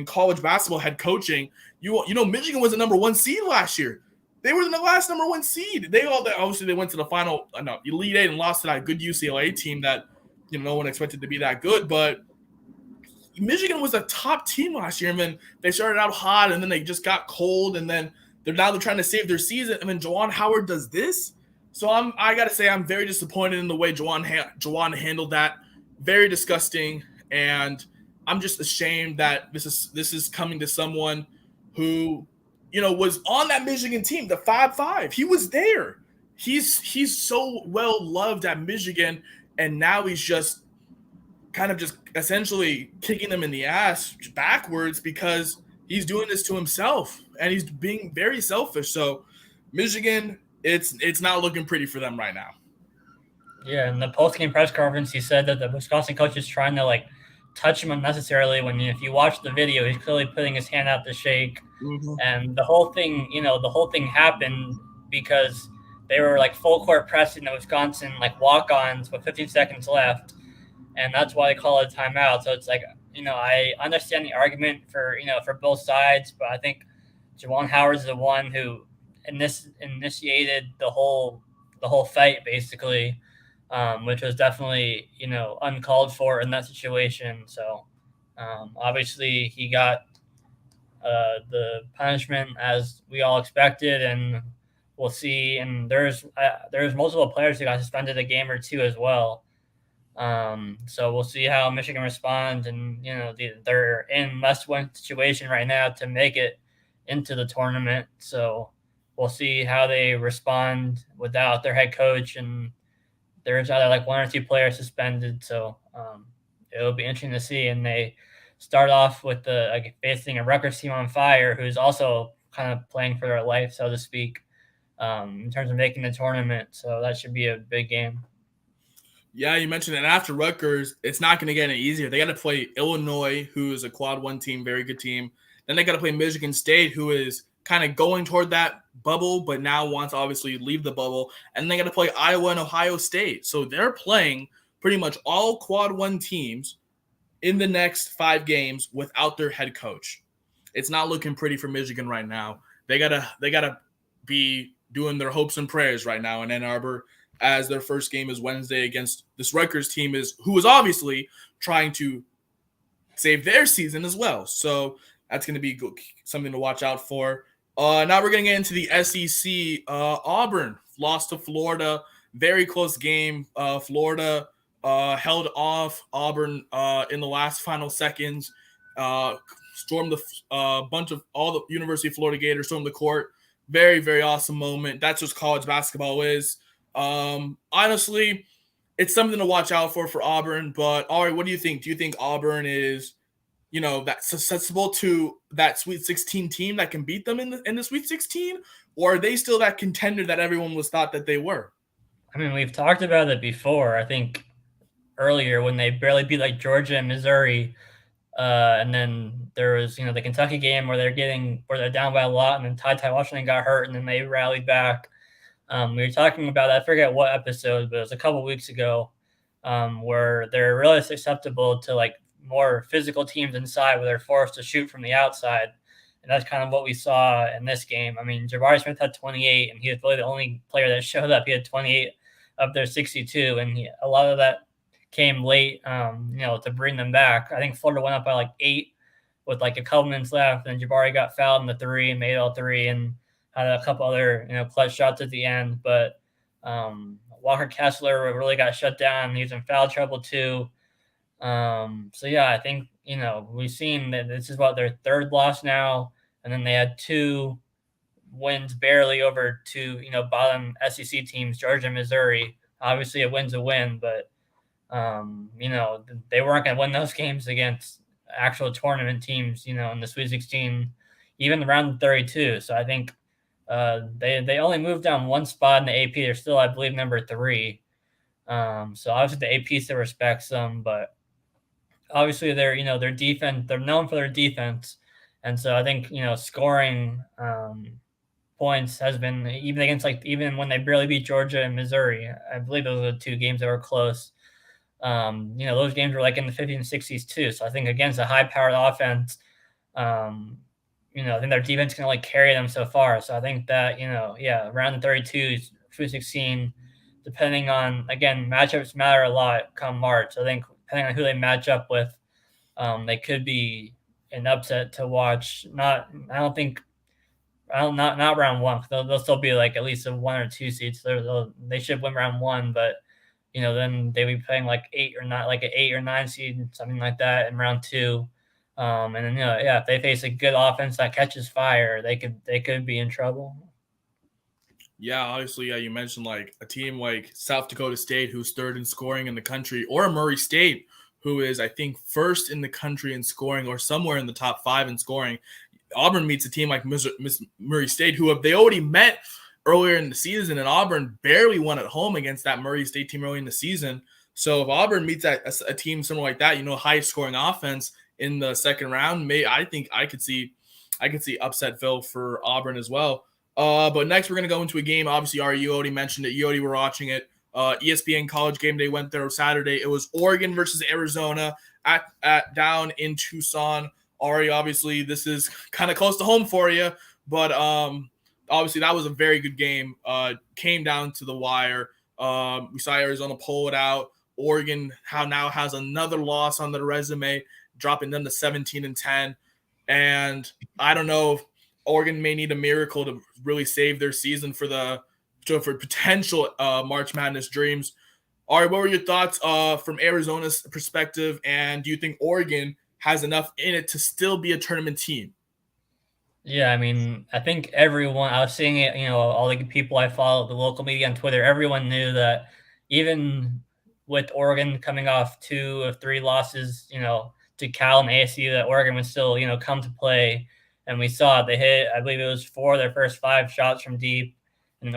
college basketball head coaching. You know, Michigan was the number 1 seed last year. They were the last number 1 seed. Obviously they went to the final, Elite Eight and lost to that good UCLA team that no one expected to be that good. But Michigan was a top team last year, and then they started out hot, and then they just got cold, and then they're trying to save their season, and then Juwan Howard does this. So I gotta say I'm very disappointed in the way Juwan handled that. Very disgusting, and I'm just ashamed that this is coming to someone who was on that Michigan team, the 5-5. He was there. He's so well loved at Michigan, and now he's just kind of just essentially kicking them in the ass backwards because he's doing this to himself and he's being very selfish. So Michigan, it's not looking pretty for them right now. Yeah, in the post-game press conference, he said that the Wisconsin coach is trying to touch him unnecessarily. When if you watch the video, he's clearly putting his hand out to shake, and the whole thing happened because they were full court pressing the Wisconsin walk-ons with 15 seconds left, and that's why they call it a timeout. So it's I understand the argument for both sides, but I think Juwan Howard's the one who initiated the whole fight basically. Which was definitely, uncalled for in that situation. So obviously he got the punishment as we all expected, and we'll see. And there's multiple players who got suspended a game or two as well. So we'll see how Michigan responds. And, they're in must-win situation right now to make it into the tournament. So we'll see how they respond without their head coach, and there's either 1 or 2 players suspended, so it'll be interesting to see. And they start off with facing a Rutgers team on fire, who's also kind of playing for their life, so to speak, in terms of making the tournament. So that should be a big game. Yeah, you mentioned that after Rutgers, it's not going to get any easier. They got to play Illinois, who is a quad 1 team, very good team. Then they got to play Michigan State, who is kind of going toward that bubble, but now wants to obviously leave the bubble. And they got to play Iowa and Ohio State. So they're playing pretty much all quad 1 teams in the next 5 games without their head coach. It's not looking pretty for Michigan right now. They gotta be doing their hopes and prayers right now in Ann Arbor, as their first game is Wednesday against this Rutgers team who is obviously trying to save their season as well. So that's going to be something to watch out for. Now we're going to get into the SEC. Auburn lost to Florida. Very close game. Florida held off Auburn in the last final seconds. Stormed bunch of all the University of Florida Gators, stormed the court. Very, very awesome moment. That's what college basketball is. Honestly, it's something to watch out for Auburn. But Ari, what do you think? Do you think Auburn is that susceptible to that Sweet 16 team that can beat them in the Sweet 16? Or are they still that contender that everyone was thought that they were? I mean, we've talked about it before. I think earlier when they barely beat Georgia and Missouri, and then there was the Kentucky game where they're down by a lot, and then Ty Washington got hurt, and then they rallied back. We were talking about, I forget what episode, but it was a couple weeks ago, where they're really susceptible to more physical teams inside, where they're forced to shoot from the outside. And that's kind of what we saw in this game. I mean, Jabari Smith had 28, and he was really the only player that showed up. He had 28 of their 62, and a lot of that came late, to bring them back. I think Florida went up by 8 with a couple minutes left, and Jabari got fouled in the 3 and made all 3 and had a couple other, clutch shots at the end. But Walker Kessler really got shut down. He was in foul trouble too. So yeah, I think, we've seen that this is their 3rd loss now. And then they had 2 wins barely over 2, bottom SEC teams, Georgia and Missouri. Obviously a win's a win, but, they weren't going to win those games against actual tournament teams, in the Sweet 16, even the round of 32. So I think they only moved down 1 spot in the AP. They're still, I believe, number 3. So obviously the AP still respects them, but obviously their defense, they're known for their defense. And so I think, scoring points has been even against like even when they barely beat Georgia and Missouri. I believe those are the two games that were close. Those games were like in the 50s and 60s too. So I think against a high powered offense, um, I think their defense can only carry them so far. So I think that, yeah, around the 32, Sweet 16, depending on, again, matchups matter a lot come March. I think depending on who they match up with, they could be an upset to watch. I don't think, I don't, not round one. They'll still be like at least a 1 or 2 seeds. They should win round one, but then they be playing like eight or not, like an 8 or 9 seed, something like that in round two. And then yeah, if they face a good offense that catches fire, they could be in trouble. Yeah, obviously, yeah, you mentioned like a team like South Dakota State, who's third in scoring in the country, or Murray State, who is, I think, first in the country in scoring or somewhere in the top 5 in scoring. Auburn meets a team like Murray State, who they already met earlier in the season, and Auburn barely won at home against that Murray State team early in the season. So if Auburn meets a team similar like that, high scoring offense in the second round, I think I could see Upsetville for Auburn as well. But next we're gonna go into a game. Obviously, Ari, you already mentioned it. You already were watching it. ESPN College Game Day went there Saturday. It was Oregon versus Arizona at down in Tucson. Ari, obviously, this is kind of close to home for you, but obviously that was a very good game. Came down to the wire. We saw Arizona pull it out. Oregon now has another loss on their resume, dropping them to 17-10. And I don't know if Oregon may need a miracle to really save their season for potential March Madness dreams. Ari, what were your thoughts from Arizona's perspective? And do you think Oregon has enough in it to still be a tournament team? Yeah, I mean, I think everyone, I was seeing it, all the people I follow, the local media on Twitter, everyone knew that even with Oregon coming off 2 of 3 losses, to Cal and ASU, that Oregon would still, come to play. And we saw it. They hit, I believe it was 4 of their first 5 shots from deep. And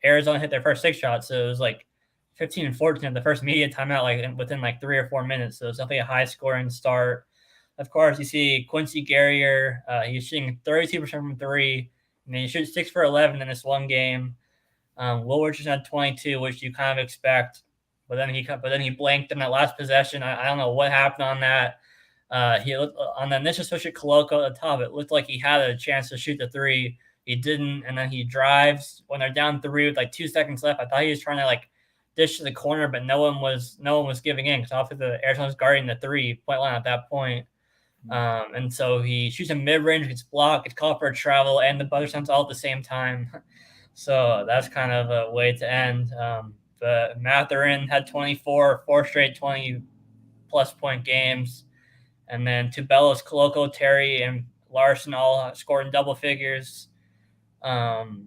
Arizona hit their first 6 shots. So it was like 15 and 14 at the first media timeout, like within like 3 or 4 minutes. So it was definitely a high scoring start. Of course, you see Quincy Guerrier. He's shooting 32% from 3, and then he shoots 6 for 11 in this one game. Will Richardson had 22, which you kind of expect, but then he blanked in that last possession. I don't know what happened on that. He looked on the initial switch at Koloko at the top. It looked like he had a chance to shoot the 3. He didn't, and then he drives when they're down 3 with like 2 seconds left. I thought he was trying to like dish to the corner, but no one was giving in because obviously the Arizona was guarding the 3-point line at that point. And so he shoots a mid-range, gets blocked, gets called for a travel, and the buzzer sounds all at the same time. So that's kind of a way to end. But Matherin had 24, 4 straight 20-plus point games. And then Tubelis, Koloko, Terry, and Larson all scored in double figures. Koloko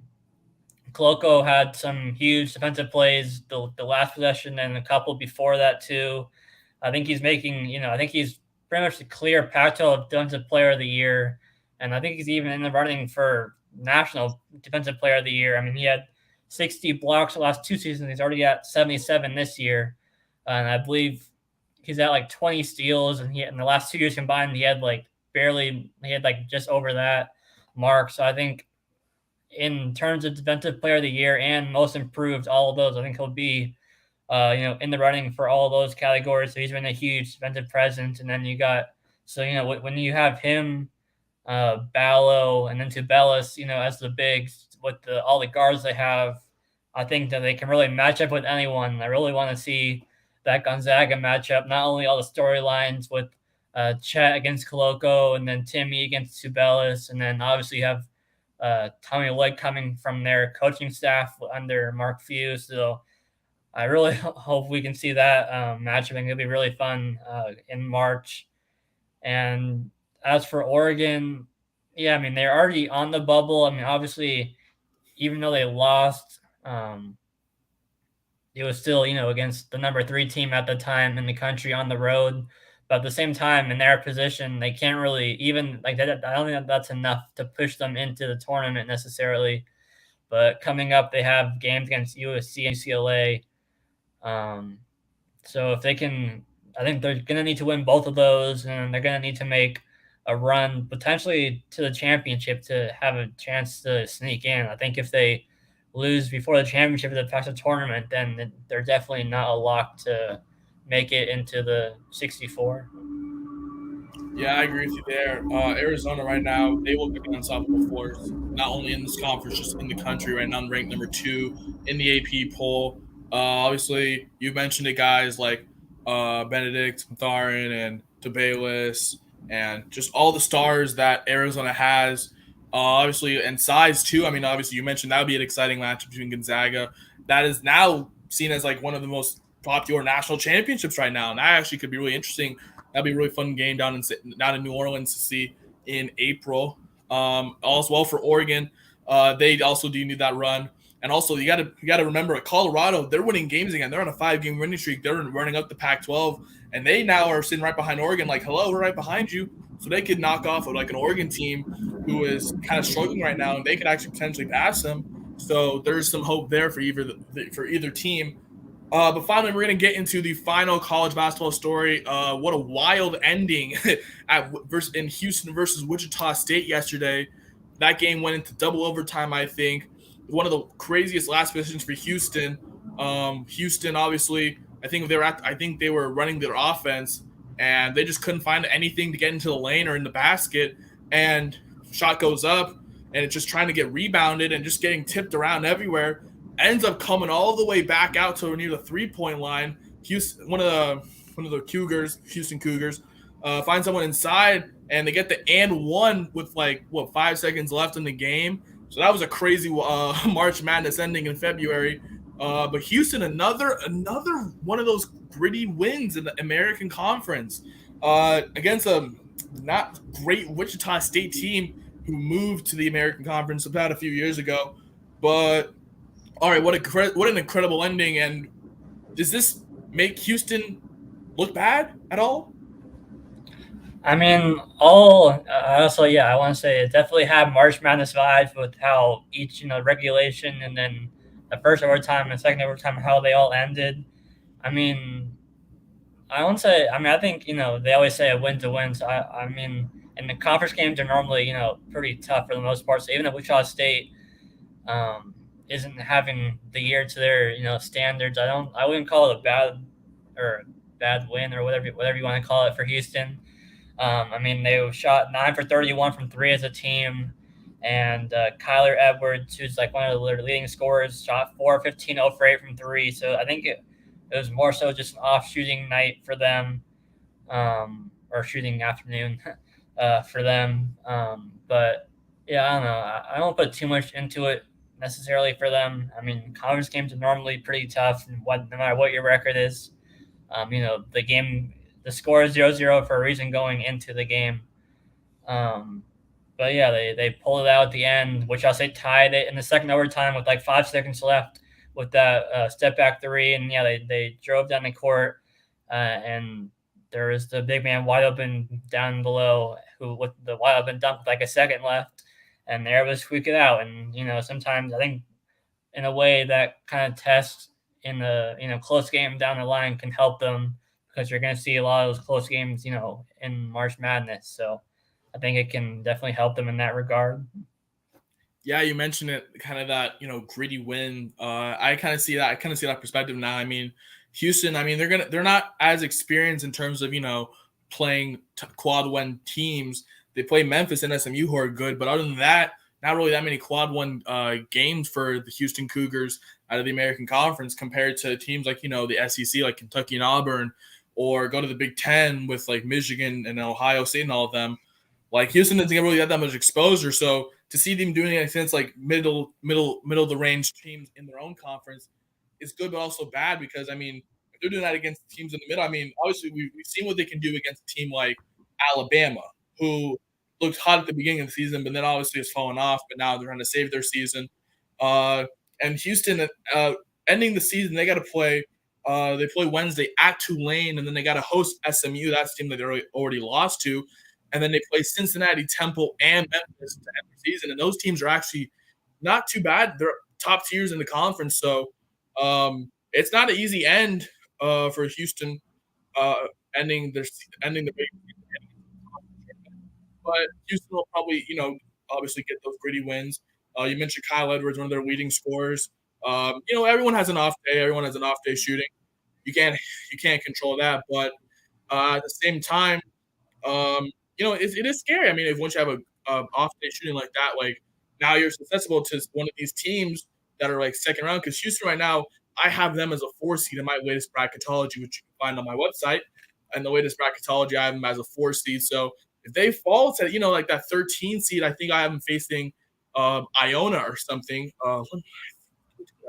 had some huge defensive plays the last possession and a couple before that too. I think he's making, I think he's pretty much the clear Pac-12 Defensive Player of the Year, and I think he's even in the running for National Defensive Player of the Year. I mean, he had 60 blocks the last 2 seasons. He's already at 77 this year, and I believe he's at like 20 steals, and in the last 2 years combined, he had like just over that mark. So I think in terms of Defensive Player of the Year and Most Improved, all of those, I think he'll be in the running for all those categories. So he's been a huge defensive presence. And then you got, when you have him, Ballo, and then Tubelis, as the bigs with all the guards they have, I think that they can really match up with anyone. I really want to see that Gonzaga matchup, not only all the storylines with Chet against Koloko and then Timmy against Tubelis, and then obviously you have Tommy Lloyd coming from their coaching staff under Mark Few. So I really hope we can see that matchup. I think it'll be really fun in March. And as for Oregon, yeah, I mean, they're already on the bubble. I mean, obviously, even though they lost, it was still, against the number 3 team at the time in the country on the road. But at the same time, in their position, they can't really even like that. I don't think that's enough to push them into the tournament necessarily. But coming up, they have games against USC and UCLA. Um, so if they can, I think they're going to need to win both of those, and they're going to need to make a run potentially to the championship to have a chance to sneak in. I think if they lose before the championship of the FAFSA tournament, then they're definitely not a lock to make it into the 64. Yeah, I agree with you there. Arizona right now, they look like an unstoppable force, not only in this conference, just in the country right now, ranked number 2 in the AP poll. Obviously, you mentioned it, guys like Benedict Mathurin and Tubelis, and just all the stars that Arizona has. Obviously, and size too. I mean, obviously, you mentioned that would be an exciting match between Gonzaga. That is now seen as like one of the most popular national championships right now, and that actually could be really interesting. That'd be a really fun game down in New Orleans to see in April. As well for Oregon, they also do need that run. And also, you gotta remember, Colorado, they're winning games again. They're on a 5-game winning streak. They're running up the Pac-12, and they now are sitting right behind Oregon. Like, hello, we're right behind you, so they could knock off like an Oregon team who is kind of struggling right now, and they could actually potentially pass them. So there's some hope there for either team. But finally, we're going to get into the final college basketball story. What a wild ending in Houston versus Wichita State yesterday. That game went into double overtime, I think. One of the craziest last positions for Houston. Houston, obviously, I think they were running their offense, and they just couldn't find anything to get into the lane or in the basket. And shot goes up, and it's just trying to get rebounded and just getting tipped around everywhere. Ends up coming all the way back out to near the 3-point line. Houston, one of the Houston Cougars, find someone inside, and they get the and one with 5 seconds left in the game. So that was a crazy March Madness ending in February. But Houston, another one of those gritty wins in the American Conference against a not great Wichita State team who moved to the American Conference about a few years ago. But all right, what an incredible ending! And does this make Houston look bad at all? I mean, all also, yeah, I want to say it definitely had March Madness vibes with how each, regulation and then the first overtime and second overtime, how they all ended. I mean, I won't say. I mean, I think they always say a win to win. So I mean, and the conference games are normally pretty tough for the most part. So even if Wichita State um, isn't having the year to their standards, I wouldn't call it a bad win or whatever you want to call it for Houston. I mean, they shot 9 for 31 from three as a team, and Kyler Edwards, who's like one of their leading scorers, shot 4 15 0 for 8 from three. So I think it was more so just an off shooting night for them, or shooting afternoon for them. But yeah, I don't know. I don't put too much into it necessarily for them. I mean, conference games are normally pretty tough, and no matter what your record is, the score is 0-0 for a reason going into the game. Um, but yeah, they pulled it out at the end, which I'll say tied it in the second overtime with like 5 seconds left with that step back three. And yeah, they drove down the court, and there was the big man wide open down below who with the wide open dunk with like a second left, and they're able to squeak it out. And sometimes I think in a way that kind of tests in the close game down the line can help them because you're going to see a lot of those close games in March Madness. So I think it can definitely help them in that regard. Yeah, you mentioned it, kind of that gritty win. I kind of see that. I kind of see that perspective now. I mean, Houston. I mean, they're not as experienced in terms of playing quad one teams. They play Memphis and SMU who are good, but other than that, not really that many quad one games for the Houston Cougars out of the American Conference compared to teams like the SEC, like Kentucky and Auburn, or go to the Big Ten with like Michigan and Ohio State and all of them. Like Houston doesn't really get that much exposure, so to see them doing it against like middle of the range teams in their own conference is good, but also bad because I mean if they're doing that against teams in the middle. I mean, obviously we've seen what they can do against a team like Alabama, who looked hot at the beginning of the season, but then obviously has fallen off. But now they're trying to save their season. And Houston, ending the season, they got to play. They play Wednesday at Tulane, and then they got to host SMU. That's the team that they already lost to. And then they play Cincinnati, Temple, and Memphis to end the season. And those teams are actually not too bad. They're top tiers in the conference. So it's not an easy end for Houston ending the regular season. But Houston will probably, obviously get those gritty wins. You mentioned Kyle Edwards, one of their leading scorers. Everyone has an off day. Everyone has an off day shooting. You can't control that. But at the same time, it is scary. I mean, if once you have a off day shooting like that, like now you're susceptible to one of these teams that are like second round. Because Houston right now, I have them as a 4 seed in my latest bracketology, which you can find on my website. And the latest bracketology, I have them as a 4 seed. So if they fall to like that 13 seed, I think I have them facing Iona or something. What am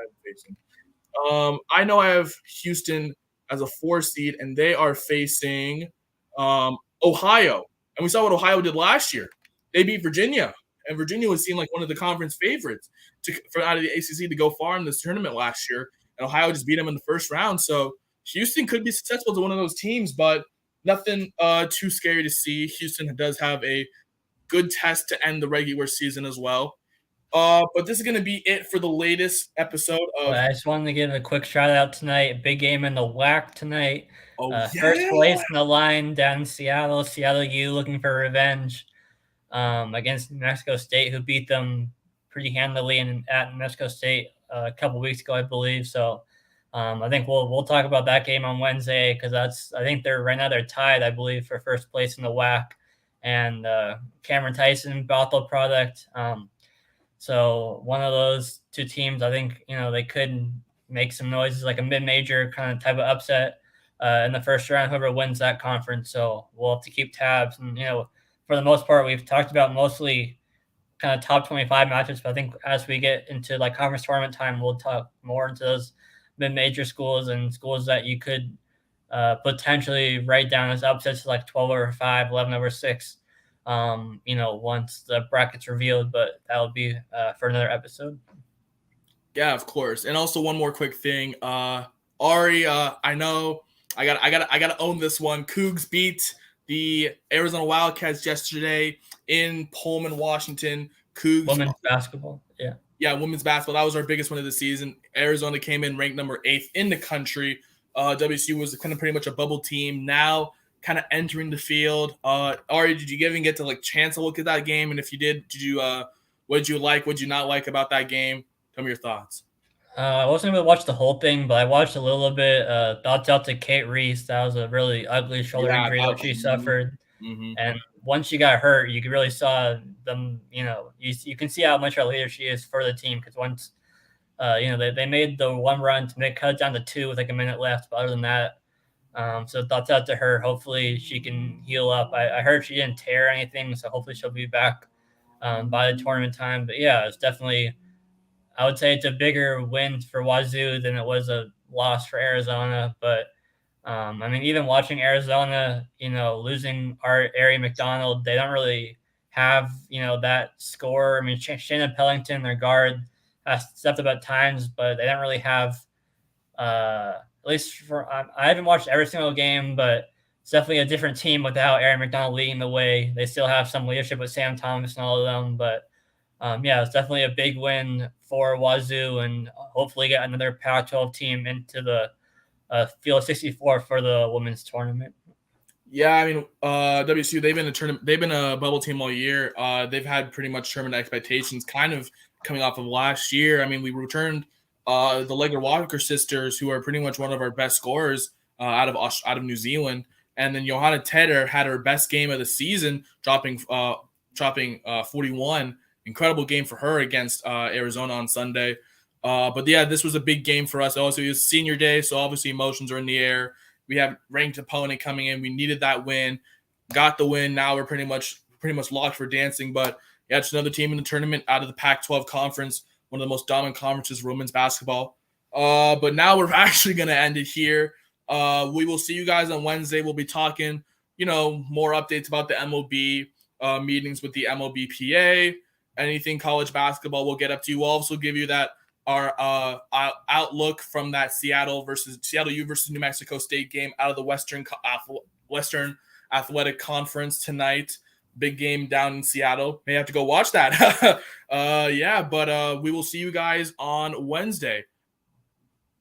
I facing? I know I have Houston as a 4 seed, and they are facing Ohio. And we saw what Ohio did last year. They beat Virginia, and Virginia was seen like one of the conference favorites for out of the ACC to go far in this tournament last year. And Ohio just beat them in the first round. So Houston could be successful to one of those teams, but nothing too scary to see. Houston does have a good test to end the regular season as well. But this is going to be it for the latest episode of. I just wanted to give a quick shout out tonight. Big game in the WAC tonight. Oh, yeah. First place in the line down in Seattle. Seattle U looking for revenge against New Mexico State, who beat them pretty handily at New Mexico State a couple weeks ago, I believe. So I think we'll talk about that game on Wednesday because I think they're tied, I believe, for first place in the WAC. And Cameron Tyson, Bothell product. So one of those two teams, I think, they could make some noises, like a mid-major kind of type of upset in the first round, whoever wins that conference. So we'll have to keep tabs. And, for the most part, we've talked about mostly kind of top 25 matches. But I think as we get into like conference tournament time, we'll talk more into those mid-major schools and schools that you could potentially write down as upsets, like 12 over 5, 11 over 6. Once the bracket's revealed, but that'll be for another episode. Yeah, of course. And also one more quick thing. Ari, I know I gotta own this one. Cougs beat the Arizona Wildcats yesterday in Pullman, Washington. Cougs women's basketball. Yeah, women's basketball. That was our biggest one of the season. Arizona came in ranked number 8th in the country. WSU was kind of pretty much a bubble team. Now kind of entering the field. Ari, did you even get to like chance to look at that game? And if you did you what did you like, what did you not like about that game? Tell me your thoughts. I wasn't able to watch the whole thing, but I watched a little bit. Thoughts out to Kate Reese. That was a really ugly shoulder injury that she suffered. Mm-hmm. And once she got hurt, you really saw them, you can see how much of a leader she is for the team. Because once, they made the one run to cut it down to 2 with like a minute left. But other than that, so thoughts out to her. Hopefully she can heal up. I heard she didn't tear anything, so hopefully she'll be back by the tournament time. But yeah, it's definitely, I would say it's a bigger win for Wazoo than it was a loss for Arizona. But even watching Arizona, losing Ari McDonald, they don't really have, that score. I mean, Shannon Pellington, their guard, has stepped up at times, but they don't really have, at least I haven't watched every single game, but it's definitely a different team without Ari McDonald leading the way. They still have some leadership with Sam Thomas and all of them, but it's definitely a big win for Wazoo, and hopefully get another Pac-12 team into the Field 64 for the women's tournament. Yeah, I mean, WSU, they've been a bubble team all year. They've had pretty much tournament expectations, kind of coming off of last year. I mean, we returned the Legler Walker sisters, who are pretty much one of our best scorers out of New Zealand, and then Johanna Tedder had her best game of the season, dropping 41. Incredible game for her against Arizona on Sunday. But yeah, this was a big game for us. Also, it was senior day, so obviously emotions are in the air. We have ranked opponent coming in. We needed that win. Got the win. Now we're pretty much locked for dancing. But yeah, it's another team in the tournament out of the Pac-12 conference, one of the most dominant conferences for women's basketball. But now we're actually going to end it here. We will see you guys on Wednesday. We'll be talking, more updates about the MLB meetings with the MLBPA. Anything college basketball we'll get up to. We'll also give you that our outlook from that Seattle U versus New Mexico State game out of the Western Athletic Conference tonight. Big game down in Seattle. May have to go watch that. But we will see you guys on Wednesday.